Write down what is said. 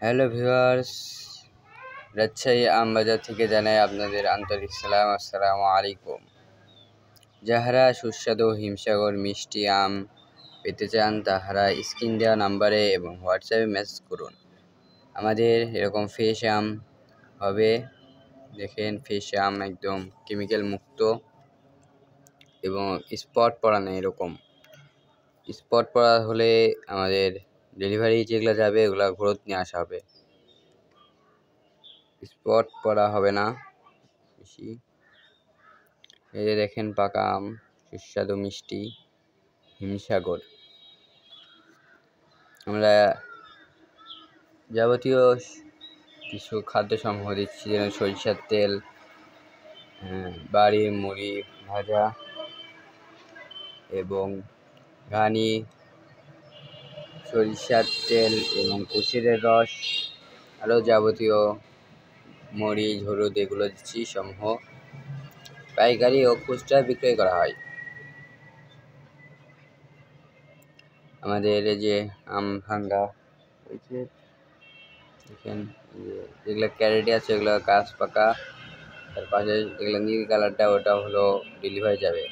Hello viewers, Rajshahi Ambazar থেকে জানাই আপনাদের আন্তরিক সালাম। আসসালামু আলাইকুম। যাহারা সুস্বাদু হিমসাগর মিষ্টি আম পেতে চান তাহারা স্ক্রিন দেওয়া নাম্বারে এবং হোয়াটসঅ্যাপে মেসেজ করুন। আমাদের এরকম ফ্রেশ আম হবে, দেখেন ফ্রেশ আম একদম কেমিক্যাল মুক্ত এবং স্পট পড়া নেই। এরকম স্পট পড়া হলে আমাদের ডেলিভারি যেগুলো যাবে ওগুলো ঘরত নিয়ে আসা হবে, স্পট পড়া হবে না বেশি। এই যে দেখেন পাকা আম, সুস্বাদু মিষ্টি হিমসাগর। আমরা যাবতীয় কিছু খাদ্য সমূহ দিচ্ছি, যেমন সরিষার তেল, বাড়ি মুড়ি ভাজা এবং ঘানি, সরিষার তেল এবং কুশিরের রস, আরও যাবতীয় মরিচ হলুদ এগুলো দিচ্ছি সমূহ। পাইকারি ও খুচরা বিক্রয় করা হয়। আমাদের এই যে আম ভাঙ্গা হয়েছে, দেখেন যেগুলো ক্যারেটে আছে ওগুলো কাঁচ পাকা, তার পাশে যেগুলো নীল কালারটা ওটা হলো ডেলিভারি যাবে।